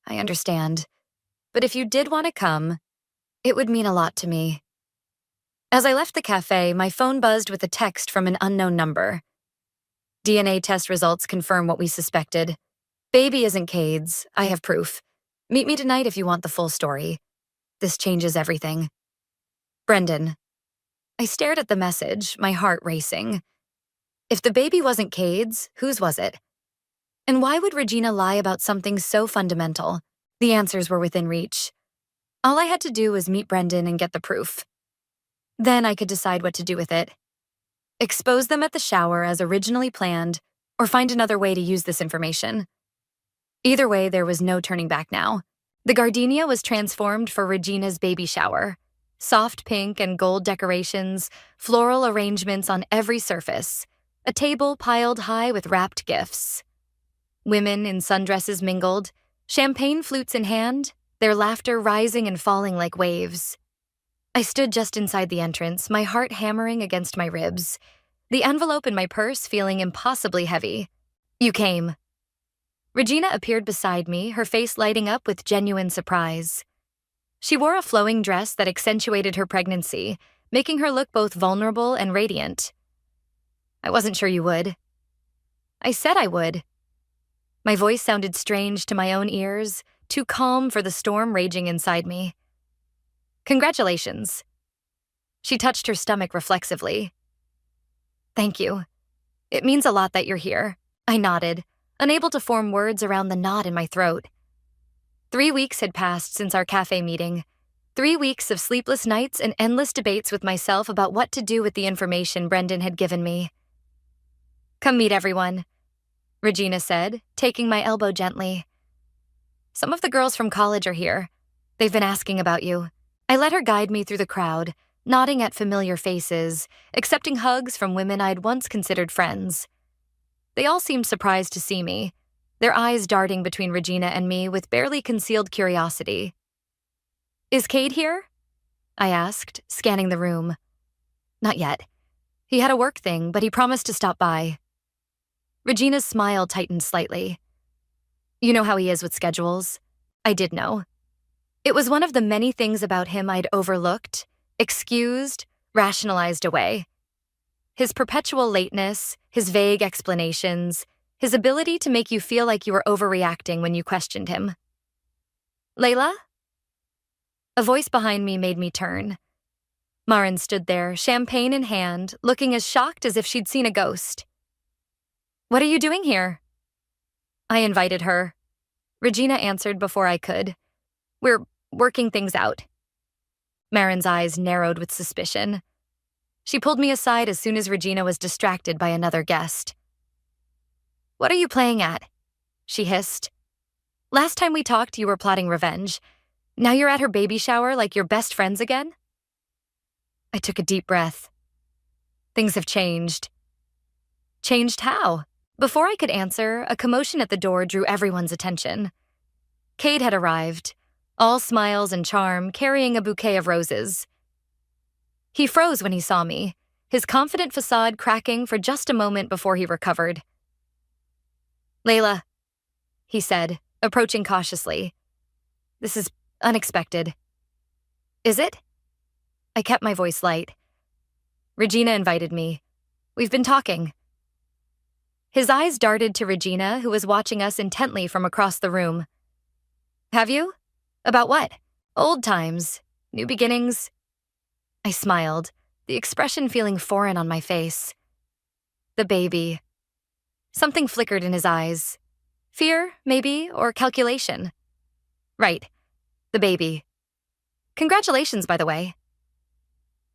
I understand. But if you did want to come, it would mean a lot to me. As I left the cafe, my phone buzzed with a text from an unknown number. DNA test results confirm what we suspected. Baby isn't Cade's. I have proof. Meet me tonight if you want the full story. This changes everything. Brendan. I stared at the message, my heart racing. If the baby wasn't Cade's, whose was it? And why would Regina lie about something so fundamental? The answers were within reach. All I had to do was meet Brendan and get the proof. Then I could decide what to do with it. Expose them at the shower as originally planned, or find another way to use this information. Either way, there was no turning back now. The gardenia was transformed for Regina's baby shower. Soft pink and gold decorations, floral arrangements on every surface, a table piled high with wrapped gifts. Women in sundresses mingled, champagne flutes in hand, their laughter rising and falling like waves. I stood just inside the entrance, my heart hammering against my ribs, the envelope in my purse feeling impossibly heavy. You came. Regina appeared beside me, her face lighting up with genuine surprise. She wore a flowing dress that accentuated her pregnancy, making her look both vulnerable and radiant. I wasn't sure you would. I said I would. My voice sounded strange to my own ears, too calm for the storm raging inside me. Congratulations. She touched her stomach reflexively. Thank you. It means a lot that you're here. I nodded, unable to form words around the knot in my throat. 3 weeks had passed since our cafe meeting. 3 weeks of sleepless nights and endless debates with myself about what to do with the information Brendan had given me. Come meet everyone, Regina said, taking my elbow gently. Some of the girls from college are here. They've been asking about you. I let her guide me through the crowd, nodding at familiar faces, accepting hugs from women I'd once considered friends. They all seemed surprised to see me, their eyes darting between Regina and me with barely concealed curiosity. "Is Cade here?" I asked, scanning the room. "Not yet. He had a work thing, but he promised to stop by." Regina's smile tightened slightly. "You know how he is with schedules." I did know. It was one of the many things about him I'd overlooked, excused, rationalized away. His perpetual lateness, his vague explanations, his ability to make you feel like you were overreacting when you questioned him. "Layla?" A voice behind me made me turn. Marin stood there, champagne in hand, looking as shocked as if she'd seen a ghost. "What are you doing here?" I invited her. Regina answered before I could. "We're working things out." Marin's eyes narrowed with suspicion. She pulled me aside as soon as Regina was distracted by another guest. "What are you playing at?" she hissed. "Last time we talked, you were plotting revenge. Now you're at her baby shower like you're best friends again?" I took a deep breath. Things have changed. Changed how? Before I could answer, a commotion at the door drew everyone's attention. Cade had arrived, all smiles and charm, carrying a bouquet of roses. He froze when he saw me, his confident facade cracking for just a moment before he recovered. "Layla," he said, approaching cautiously. "This is unexpected." "Is it?" I kept my voice light. "Regina invited me. We've been talking." His eyes darted to Regina, who was watching us intently from across the room. "Have you? About what? Old times? New beginnings?" I smiled, the expression feeling foreign on my face. "The baby." Something flickered in his eyes. Fear, maybe, or calculation. "Right. The baby. Congratulations, by the way."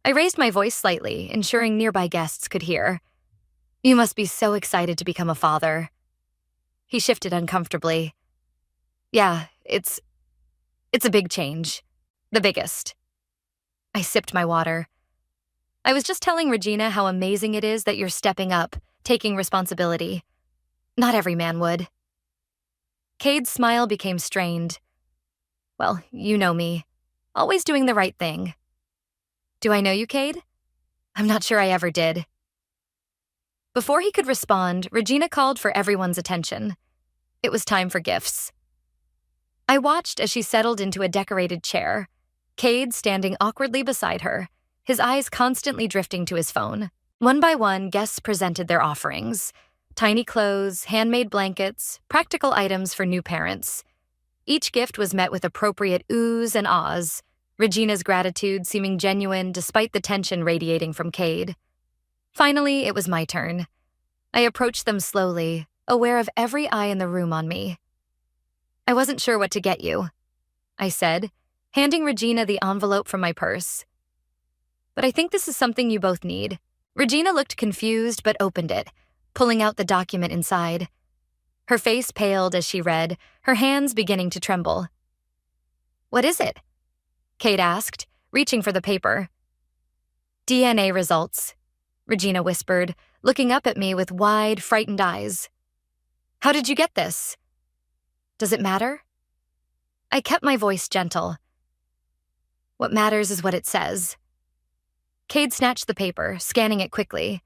I raised my voice slightly, ensuring nearby guests could hear. "You must be so excited to become a father." He shifted uncomfortably. "Yeah, it's a big change. The biggest." I sipped my water. "I was just telling Regina how amazing it is that you're stepping up, taking responsibility. Not every man would." Cade's smile became strained. "Well, you know me. Always doing the right thing." "Do I know you, Cade?" "I'm not sure I ever did." Before he could respond, Regina called for everyone's attention. It was time for gifts. I watched as she settled into a decorated chair, Cade standing awkwardly beside her, his eyes constantly drifting to his phone. One by one, guests presented their offerings: tiny clothes, handmade blankets, practical items for new parents. Each gift was met with appropriate oohs and ahs, Regina's gratitude seeming genuine despite the tension radiating from Cade. Finally, it was my turn. I approached them slowly, aware of every eye in the room on me. "I wasn't sure what to get you," I said, handing Regina the envelope from my purse. "But I think this is something you both need." Regina looked confused but opened it, pulling out the document inside. Her face paled as she read, her hands beginning to tremble. "What is it?" Cade asked, reaching for the paper. "DNA results," Regina whispered, looking up at me with wide, frightened eyes. "How did you get this?" "Does it matter?" I kept my voice gentle. "What matters is what it says." Cade snatched the paper, scanning it quickly.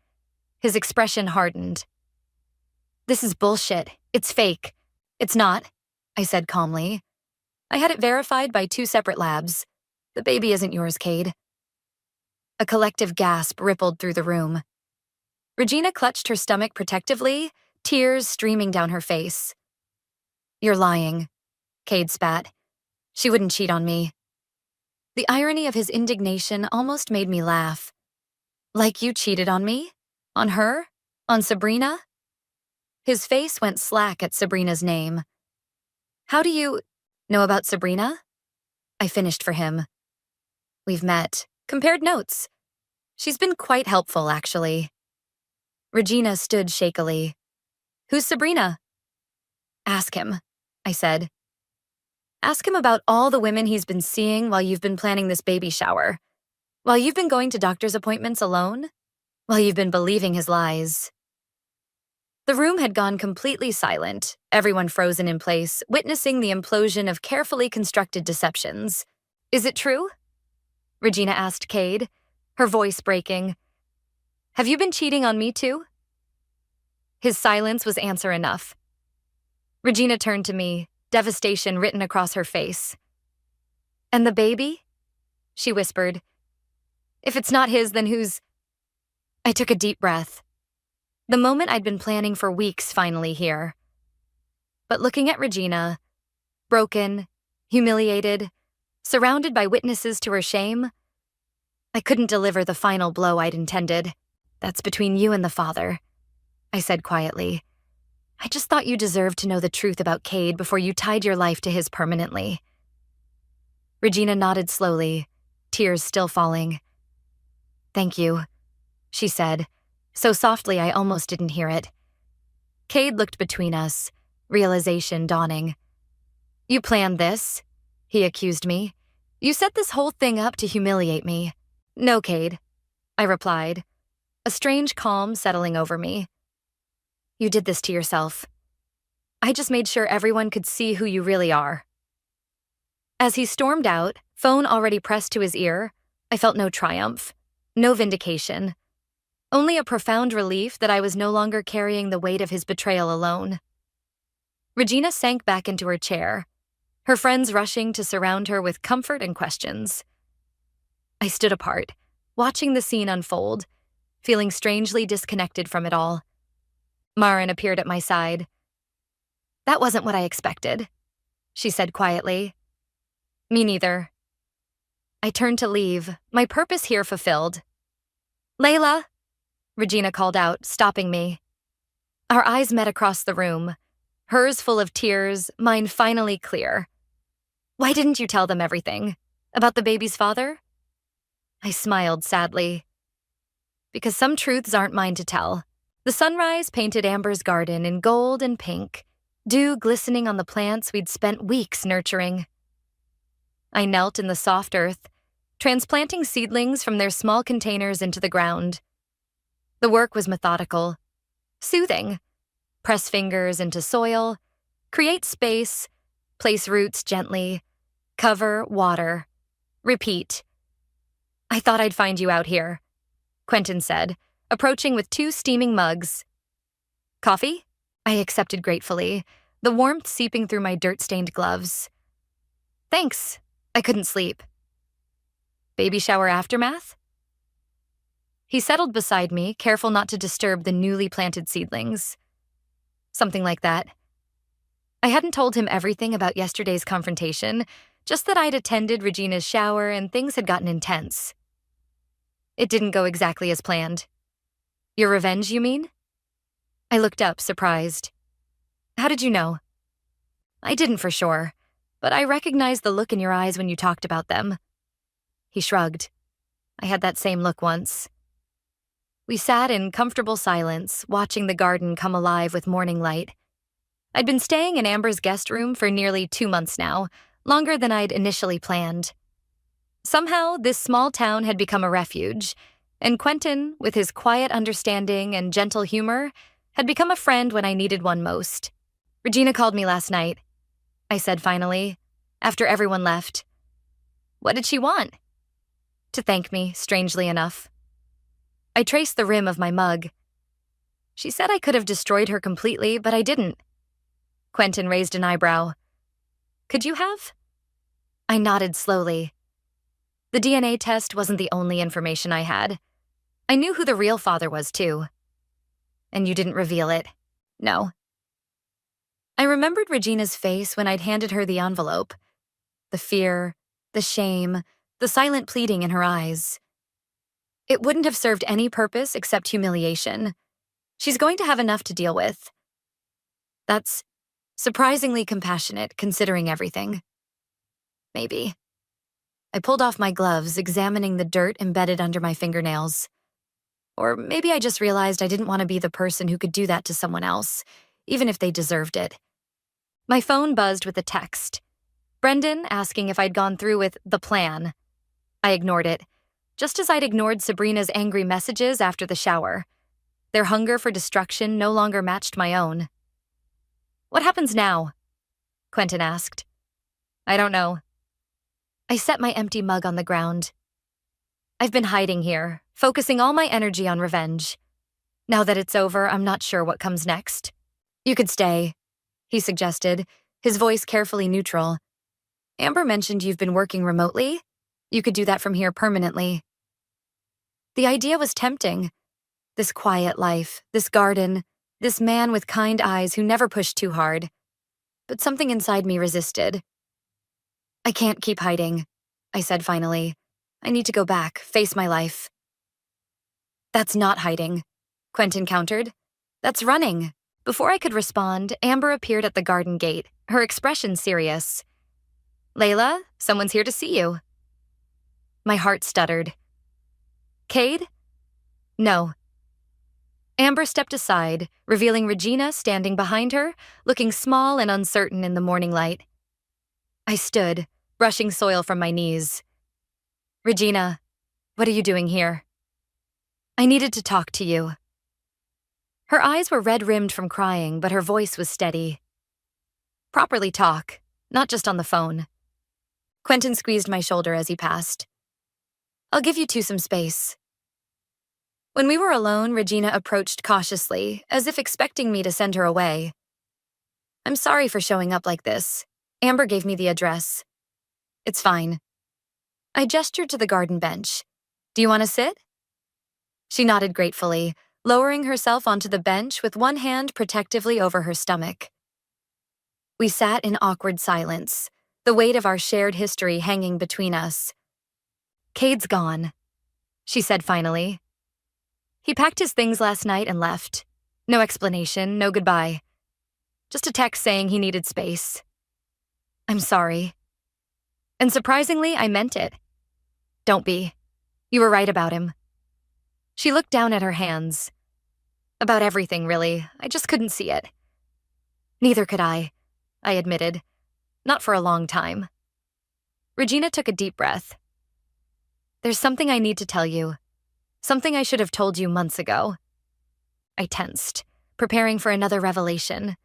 His expression hardened. "This is bullshit. It's fake." "It's not," I said calmly. "I had it verified by 2 separate labs. The baby isn't yours, Cade." A collective gasp rippled through the room. Regina clutched her stomach protectively, tears streaming down her face. "You're lying," Cade spat. "She wouldn't cheat on me." The irony of his indignation almost made me laugh. "Like you cheated on me? On her? On Sabrina?" His face went slack at Sabrina's name. "How do you know about Sabrina?" I finished for him. "We've met, compared notes. She's been quite helpful, actually." Regina stood shakily. "Who's Sabrina?" "Ask him," I said. "Ask him about all the women he's been seeing while you've been planning this baby shower. While you've been going to doctor's appointments alone. While you've been believing his lies." The room had gone completely silent, everyone frozen in place, witnessing the implosion of carefully constructed deceptions. "Is it true?" Regina asked Cade, her voice breaking. "Have you been cheating on me too?" His silence was answer enough. Regina turned to me, devastation written across her face. "And the baby?" she whispered. "If it's not his, then whose?" I took a deep breath. The moment I'd been planning for weeks finally here. But looking at Regina, broken, humiliated, surrounded by witnesses to her shame, I couldn't deliver the final blow I'd intended. "That's between you and the father," I said quietly. "I just thought you deserved to know the truth about Cade before you tied your life to his permanently." Regina nodded slowly, tears still falling. "Thank you," she said, so softly I almost didn't hear it. Cade looked between us, realization dawning. "You planned this," he accused me. "You set this whole thing up to humiliate me." "No, Cade," I replied, a strange calm settling over me. "You did this to yourself. I just made sure everyone could see who you really are." As he stormed out, phone already pressed to his ear, I felt no triumph, no vindication, only a profound relief that I was no longer carrying the weight of his betrayal alone. Regina sank back into her chair, her friends rushing to surround her with comfort and questions. I stood apart, watching the scene unfold, feeling strangely disconnected from it all. Maren appeared at my side. "That wasn't what I expected," she said quietly. "Me neither." I turned to leave, my purpose here fulfilled. "Layla," Regina called out, stopping me. Our eyes met across the room, hers full of tears, mine finally clear. "Why didn't you tell them everything? About the baby's father?" I smiled sadly. "Because some truths aren't mine to tell." The sunrise painted Amber's garden in gold and pink, dew glistening on the plants we'd spent weeks nurturing. I knelt in the soft earth, transplanting seedlings from their small containers into the ground. The work was methodical, soothing. Press fingers into soil, create space, place roots gently, cover, water, repeat. "I thought I'd find you out here," Quentin said, approaching with 2 steaming mugs. "Coffee?" I accepted gratefully, the warmth seeping through my dirt-stained gloves. "Thanks. I couldn't sleep." "Baby shower aftermath?" He settled beside me, careful not to disturb the newly planted seedlings. "Something like that." I hadn't told him everything about yesterday's confrontation, just that I'd attended Regina's shower and things had gotten intense. "It didn't go exactly as planned." "Your revenge, you mean?" I looked up, surprised. "How did you know?" "I didn't for sure, but I recognized the look in your eyes when you talked about them." He shrugged. I had that same look once. We sat in comfortable silence, watching the garden come alive with morning light. I'd been staying in Amber's guest room for nearly 2 months now, longer than I'd initially planned. Somehow, this small town had become a refuge, and Quentin, with his quiet understanding and gentle humor, had become a friend when I needed one most. "Regina called me last night," I said finally, after everyone left. "What did she want?" "To thank me, strangely enough." I traced the rim of my mug. "She said I could have destroyed her completely, but I didn't." Quentin raised an eyebrow. "Could you have?" I nodded slowly. The DNA test wasn't the only information I had. I knew who the real father was, too. "And you didn't reveal it?" "No." I remembered Regina's face when I'd handed her the envelope. The fear, the shame, the silent pleading in her eyes. It wouldn't have served any purpose except humiliation. She's going to have enough to deal with. That's surprisingly compassionate, considering everything. Maybe. I pulled off my gloves, examining the dirt embedded under my fingernails. Or maybe I just realized I didn't want to be the person who could do that to someone else, even if they deserved it. My phone buzzed with a text. Brendan asking if I'd gone through with the plan. I ignored it, just as I'd ignored Sabrina's angry messages after the shower. Their hunger for destruction no longer matched my own. "What happens now?" Quentin asked. "I don't know." I set my empty mug on the ground. "I've been hiding here, focusing all my energy on revenge. Now that it's over, I'm not sure what comes next." "You could stay," he suggested, his voice carefully neutral. "Amber mentioned you've been working remotely. You could do that from here permanently." The idea was tempting. This quiet life, this garden, this man with kind eyes who never pushed too hard. But something inside me resisted. "I can't keep hiding," I said finally. "I need to go back, face my life." "That's not hiding," Quentin countered. "That's running." Before I could respond, Amber appeared at the garden gate, her expression serious. "Layla, someone's here to see you." My heart stuttered. "Cade?" "No." Amber stepped aside, revealing Regina standing behind her, looking small and uncertain in the morning light. I stood, brushing soil from my knees. "Regina, what are you doing here?" "I needed to talk to you." Her eyes were red-rimmed from crying, but her voice was steady. "Properly talk, not just on the phone." Quentin squeezed my shoulder as he passed. "I'll give you two some space." When we were alone, Regina approached cautiously, as if expecting me to send her away. "I'm sorry for showing up like this." Amber gave me the address. "It's fine." I gestured to the garden bench. "Do you want to sit?" She nodded gratefully, lowering herself onto the bench with one hand protectively over her stomach. We sat in awkward silence, the weight of our shared history hanging between us. "Cade's gone," she said finally. "He packed his things last night and left. No explanation, no goodbye. Just a text saying he needed space." "I'm sorry." And surprisingly, I meant it. "Don't be. You were right about him." She looked down at her hands. "About everything, really. I just couldn't see it." "Neither could I admitted. "Not for a long time." Regina took a deep breath. "There's something I need to tell you. Something I should have told you months ago." I tensed, preparing for another revelation,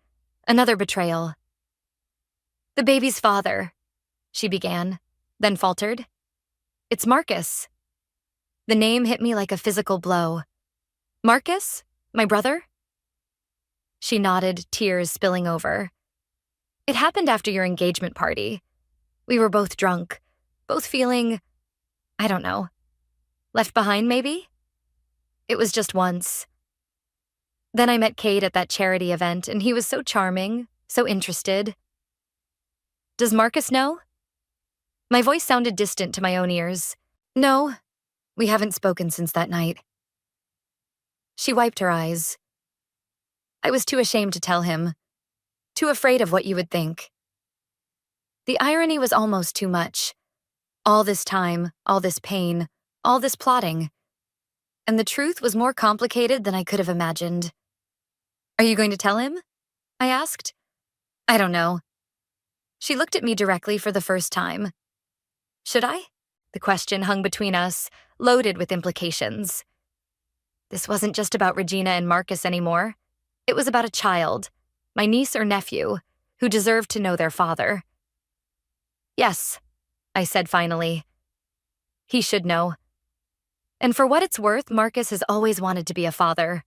another betrayal. "The baby's father," she began, then faltered. "It's Marcus." The name hit me like a physical blow. "Marcus? My brother?" She nodded, tears spilling over. "It happened after your engagement party. We were both drunk, both feeling, I don't know, left behind maybe? It was just once. Then I met Cade at that charity event, and he was so charming, so interested." "Does Marcus know?" My voice sounded distant to my own ears. "No, we haven't spoken since that night." She wiped her eyes. "I was too ashamed to tell him. Too afraid of what you would think." The irony was almost too much. All this time, all this pain, all this plotting. And the truth was more complicated than I could have imagined. "Are you going to tell him?" I asked. "I don't know." She looked at me directly for the first time. "Should I?" The question hung between us, loaded with implications. This wasn't just about Regina and Marcus anymore. It was about a child, my niece or nephew, who deserved to know their father. "Yes," I said finally. "He should know. And for what it's worth, Marcus has always wanted to be a father."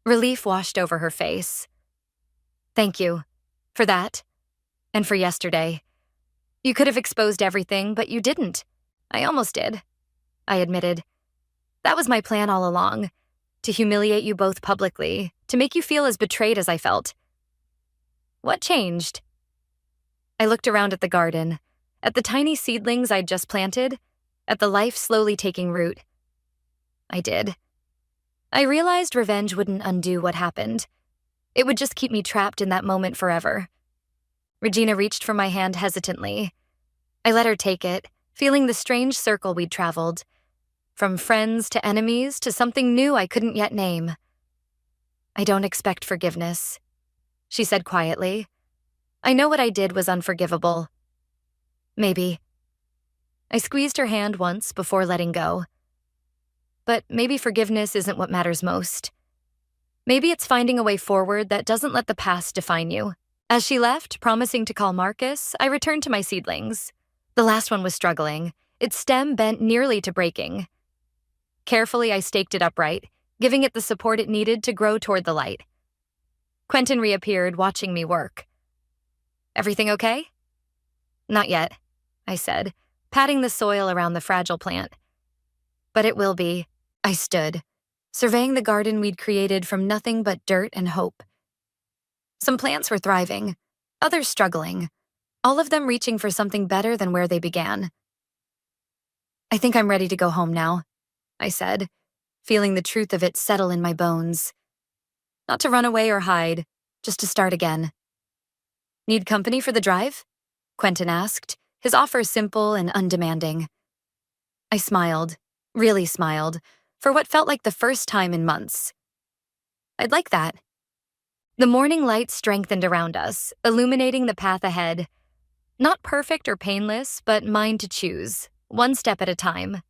Relief washed over her face. "Thank you. For that. And for yesterday. You could have exposed everything, but you didn't." "I almost did," I admitted. "That was my plan all along. To humiliate you both publicly, to make you feel as betrayed as I felt." "What changed?" I looked around at the garden, at the tiny seedlings I'd just planted, at the life slowly taking root. I did. I realized revenge wouldn't undo what happened. It would just keep me trapped in that moment forever. Regina reached for my hand hesitantly. I let her take it, feeling the strange circle we'd traveled. From friends to enemies to something new I couldn't yet name. "I don't expect forgiveness," she said quietly. "I know what I did was unforgivable. Maybe." I squeezed her hand once before letting go. but maybe forgiveness isn't what matters most. Maybe it's finding a way forward that doesn't let the past define you. As she left, promising to call Marcus, I returned to my seedlings. The last one was struggling, its stem bent nearly to breaking. Carefully, I staked it upright, giving it the support it needed to grow toward the light. Quentin reappeared, watching me work. "Everything okay?" "Not yet," I said, patting the soil around the fragile plant. "But it will be." I stood, surveying the garden we'd created from nothing but dirt and hope. Some plants were thriving, others struggling, all of them reaching for something better than where they began. "I think I'm ready to go home now," I said, feeling the truth of it settle in my bones. Not to run away or hide, just to start again. "Need company for the drive?" Quentin asked, his offer simple and undemanding. I smiled, really smiled, for what felt like the first time in months. "I'd like that." The morning light strengthened around us, illuminating the path ahead. Not perfect or painless, but mine to choose, one step at a time.